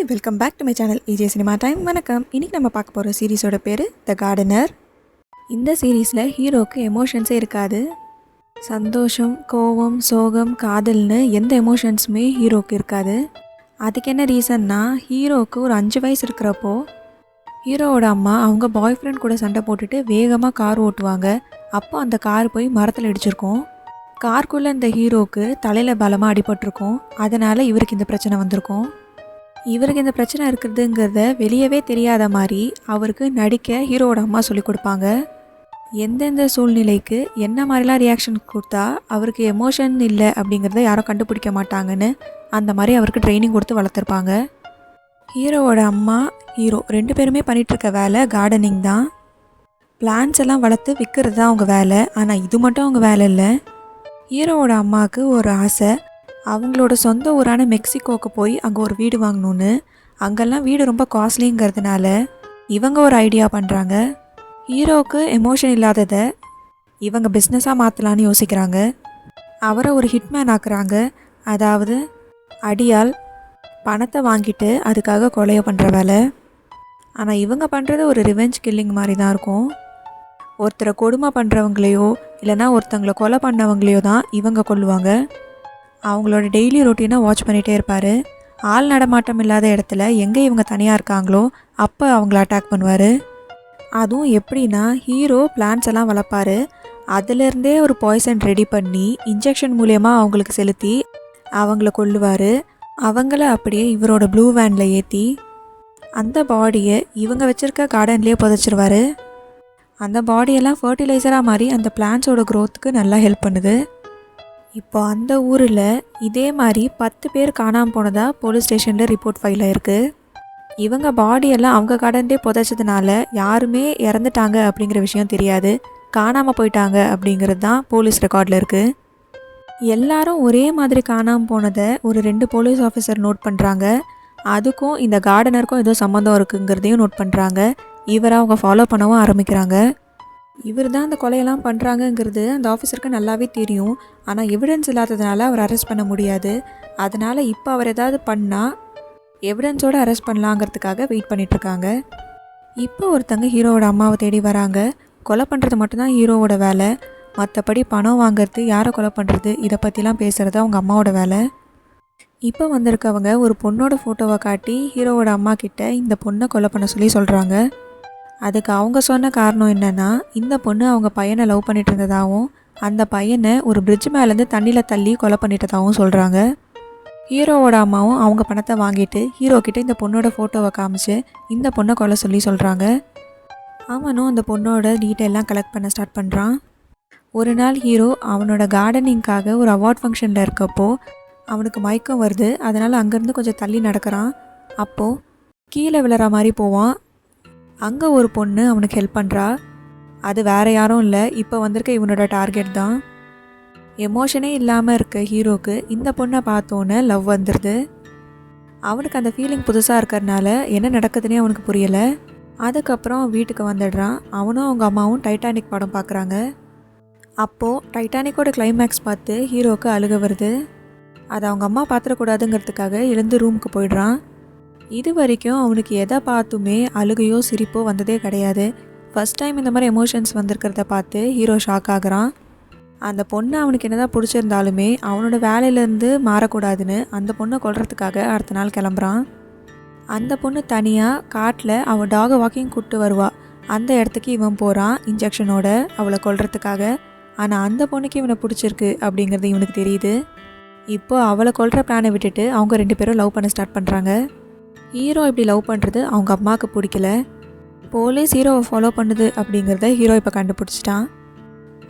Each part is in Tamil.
Welcome back to my channel AJ Cinema Time. வணக்கம். இன்றைக்கி நம்ம பார்க்க போகிற சீரீஸோட பேர் த கார்டனர். இந்த சீரீஸில் ஹீரோக்கு எமோஷன்ஸே இருக்காது. சந்தோஷம், கோபம், சோகம், காதல்னு எந்த எமோஷன்ஸுமே ஹீரோக்கு இருக்காது. அதுக்கு என்ன ரீசன்னா, ஹீரோவுக்கு ஒரு 5 வயசு இருக்கிறப்போ ஹீரோவோட அம்மா அவங்க பாய் ஃப்ரெண்ட் கூட சண்டை போட்டுட்டு வேகமாக கார் ஓட்டுவாங்க. அப்போ அந்த கார் போய் மரத்தில் இடிச்சிருக்கும். காருக்குள்ளே இந்த ஹீரோவுக்கு தலையில் பலமாக அடிபட்டிருக்கும். அதனால் இவருக்கு இந்த பிரச்சனை வந்திருக்கும். இவருக்கு இந்த பிரச்சனை இருக்கிறதுங்கிறத வெளியவே தெரியாத மாதிரி அவருக்கு நடிக்க ஹீரோவோட அம்மா சொல்லி கொடுப்பாங்க. எந்தெந்த சூழ்நிலைக்கு என்ன மாதிரிலாம் ரியாக்ஷன் கொடுத்தா அவருக்கு எமோஷன் இல்லை அப்படிங்கிறத யாரும் கண்டுபிடிக்க மாட்டாங்கன்னு அந்த மாதிரி அவருக்கு ட்ரைனிங் கொடுத்து வளர்த்துருப்பாங்க. ஹீரோவோட அம்மா, ஹீரோ 2 பேருமே பண்ணிகிட்ருக்க வேலை கார்டனிங் தான். பிளான்ஸ் எல்லாம் வளர்த்து விற்கிறது தான் அவங்க வேலை. ஆனால் இது மட்டும் அவங்க வேலை இல்லை. ஹீரோவோட அம்மாவுக்கு ஒரு ஆசை, அவங்களோட சொந்த ஊரான மெக்சிகோவுக்கு போய் அங்கே ஒரு வீடு வாங்கணுன்னு. அங்கெல்லாம் வீடு ரொம்ப காஸ்ட்லிங்கிறதுனால இவங்க ஒரு ஐடியா பண்ணுறாங்க. ஹீரோவுக்கு எமோஷன் இல்லாததை இவங்க பிஸ்னஸாக மாற்றலான்னு யோசிக்கிறாங்க. அவரை ஒரு ஹிட்மேன் ஆக்குறாங்க. அதாவது அடியால் பணத்தை வாங்கிட்டு அதுக்காக கொலையை பண்ணுற வேலை. ஆனால் இவங்க பண்ணுறது ஒரு ரிவெஞ்ச் கில்லிங் மாதிரி தான் இருக்கும். ஒருத்தரை கொடுமை பண்ணுறவங்களையோ இல்லைனா ஒருத்தங்களை கொலை பண்ணவங்களையோ தான் இவங்க கொல்லுவாங்க. அவங்களோட டெய்லி ரொட்டீனை வாட்ச் பண்ணிகிட்டே இருப்பார். ஆள் நடமாட்டம் இல்லாத இடத்துல எங்கே இவங்க தனியாக இருக்காங்களோ அப்போ அவங்கள அட்டாக் பண்ணுவார். அதுவும் எப்படின்னா, ஹீரோ பிளான்ஸ் எல்லாம் வளர்ப்பார். அதிலேருந்தே ஒரு பாய்சன் ரெடி பண்ணி இன்ஜெக்ஷன் மூலயமா அவங்களுக்கு செலுத்தி அவங்கள கொல்லுவார். அவங்கள அப்படியே இவரோட ப்ளூ வேனில் ஏற்றி அந்த பாடியை இவங்க வச்சுருக்க கார்டன்லேயே புதைச்சிருவார். அந்த பாடியெல்லாம் ஃபர்டிலைசராக மாதிரி அந்த பிளான்ஸோட க்ரோத்துக்கு நல்லா ஹெல்ப் பண்ணுது. இப்போ அந்த ஊரில் இதே மாதிரி 10 பேர் காணாமல் போனதாக போலீஸ் ஸ்டேஷனில் ரிப்போர்ட் ஃபைல் ஆகிருக்கு. இவங்க பாடியெல்லாம் அவங்க கடந்தே புதைச்சதுனால யாருமே இறந்துட்டாங்க அப்படிங்கிற விஷயம் தெரியாது. காணாமல் போயிட்டாங்க அப்படிங்கிறது தான் போலீஸ் ரெக்கார்டில் இருக்குது. எல்லாரும் ஒரே மாதிரி காணாமல் போனதை ஒரு 2 போலீஸ் ஆஃபீஸர் நோட் பண்ணுறாங்க. அதுக்கும் இந்த கார்டனருக்கும் ஏதோ சம்மந்தம் இருக்குங்கிறதையும் நோட் பண்ணுறாங்க. இவரை அவங்க ஃபாலோ பண்ணவும் ஆரம்பிக்கிறாங்க. இவர் தான் அந்த கொலையெல்லாம் பண்ணுறாங்கங்கிறது அந்த ஆஃபீஸருக்கு நல்லாவே தெரியும். ஆனால் எவிடன்ஸ் இல்லாததுனால அவர் அரெஸ்ட் பண்ண முடியாது. அதனால் இப்போ அவர் ஏதாவது பண்ணால் எவிடன்ஸோடு அரெஸ்ட் பண்ணலாங்கிறதுக்காக வெயிட் பண்ணிகிட்ருக்காங்க. இப்போ ஒருத்தங்க ஹீரோவோட அம்மாவை தேடி வராங்க. கொலை பண்ணுறது மட்டும்தான் ஹீரோவோட வேலை. மற்றபடி பணம் வாங்கிறது, யாரை கொலை பண்ணுறது, இதை பற்றிலாம் பேசுகிறது அவங்க அம்மாவோட வேலை. இப்போ வந்திருக்கவங்க ஒரு பொண்ணோட ஃபோட்டோவை காட்டி ஹீரோவோட அம்மா கிட்ட இந்த பொண்ணை கொலை பண்ண சொல்லி சொல்கிறாங்க. அதுக்கு அவங்க சொன்ன காரணம் என்னென்னா, இந்த பொண்ணு அவங்க பையனை லவ் பண்ணிட்டு இருந்ததாகவும் அந்த பையனை ஒரு பிரிட்ஜ் மேலேருந்து தண்ணியில் தள்ளி கொலை பண்ணிட்டதாகவும் சொல்கிறாங்க. ஹீரோவோட அம்மாவும் அவங்க பணத்தை வாங்கிட்டு ஹீரோ கிட்ட இந்த பொண்ணோட ஃபோட்டோவை காமிச்சு இந்த பொண்ணை கொலை சொல்லி சொல்கிறாங்க. அவனும் அந்த பொண்ணோட டீட்டெயிலாம் கலெக்ட் பண்ண ஸ்டார்ட் பண்ணுறான். ஒரு நாள் ஹீரோ அவனோட கார்டனிங்காக ஒரு அவார்ட் ஃபங்க்ஷனில் இருக்கப்போ அவனுக்கு மயக்கம் வருது. அதனால் அங்கேருந்து கொஞ்சம் தள்ளி நடக்கிறான். அப்போது கீழே விழுற மாதிரி போவான். அங்கே ஒரு பொண்ணு அவனுக்கு ஹெல்ப் பண்ணுறா. அது வேறு யாரும் இல்லை, இப்போ வந்திருக்க இவனோட டார்கெட் தான். எமோஷனே இல்லாமல் இருக்க ஹீரோக்கு இந்த பொண்ணை பார்த்தோன்னே லவ் வந்துடுது. அவனுக்கு அந்த ஃபீலிங் புதுசாக இருக்கிறதுனால என்ன நடக்குதுன்னே அவனுக்கு புரியலை. அதுக்கப்புறம் வீட்டுக்கு வந்துடுறான். அவனும் அவங்க அம்மாவும் டைட்டானிக் படம் பார்க்குறாங்க. அப்போது டைட்டானிக்கோட கிளைமேக்ஸ் பார்த்து ஹீரோவுக்கு அழுக வருது. அதை அவங்க அம்மா பார்த்துடக்கூடாதுங்கிறதுக்காக எழுந்து ரூமுக்கு போயிடுறான். இது வரைக்கும் அவனுக்கு எதை பார்த்துமே அழுகையோ சிரிப்போ வந்ததே கிடையாது. ஃபஸ்ட் டைம் இந்த மாதிரி எமோஷன்ஸ் வந்திருக்கிறத பார்த்து ஹீரோ ஷாக் ஆகுறான். அந்த பொண்ணை அவனுக்கு என்னதான் பிடிச்சிருந்தாலுமே அவனோட வேலையிலேருந்து மாறக்கூடாதுன்னு அந்த பொண்ணை கொல்றதுக்காக அடுத்த நாள் கிளம்புறான். அந்த பொண்ணு தனியாக காட்டில் அவள் டாகை வாக்கிங் கூப்பிட்டு வருவா. அந்த இடத்துக்கு இவன் போகிறான் இன்ஜெக்ஷனோட அவளை கொல்றதுக்காக. ஆனால் அந்த பொண்ணுக்கு இவனை பிடிச்சிருக்கு அப்படிங்கிறது இவனுக்கு தெரியுது. இப்போது அவளை கொல்ற பிளானை விட்டுட்டு அவங்க 2 பேரும் லவ் பண்ண ஸ்டார்ட் பண்ணுறாங்க. ஹீரோ இப்படி லவ் பண்ணுறது அவங்க அம்மாவுக்கு பிடிக்கல. போலீஸ் ஹீரோவை ஃபாலோ பண்ணுது அப்படிங்கிறத ஹீரோ இப்போ கண்டுபிடிச்சிட்டான்.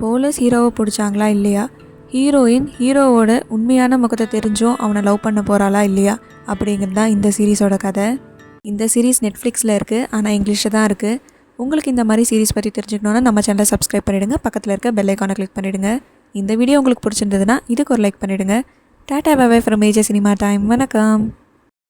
போலீஸ் ஹீரோவை பிடிச்சாங்களா இல்லையா, ஹீரோயின் ஹீரோவோட உண்மையான முகத்தை தெரிஞ்சும் அவனை லவ் பண்ண போகிறாளா இல்லையா அப்படிங்கிறது தான் இந்த சீரீஸோட கதை. இந்த சீரீஸ் நெட்ஃப்ளிக்ஸில் இருக்குது, ஆனால் இங்கிலீஷில் தான் இருக்குது. உங்களுக்கு இந்த மாதிரி சீரீஸ் பற்றி தெரிஞ்சுக்கணுன்னா நம்ம சேனலை சப்ஸ்கிரைப் பண்ணிவிடுங்க. பக்கத்தில் இருக்க பெல் ஐக்கானை கிளிக் பண்ணிவிடுங்க. இந்த வீடியோ உங்களுக்கு பிடிச்சிருந்ததுன்னா இதுக்கு ஒரு லைக் பண்ணிவிடுங்க. Tata bye bye from AJ Cinema Time. வணக்கம்.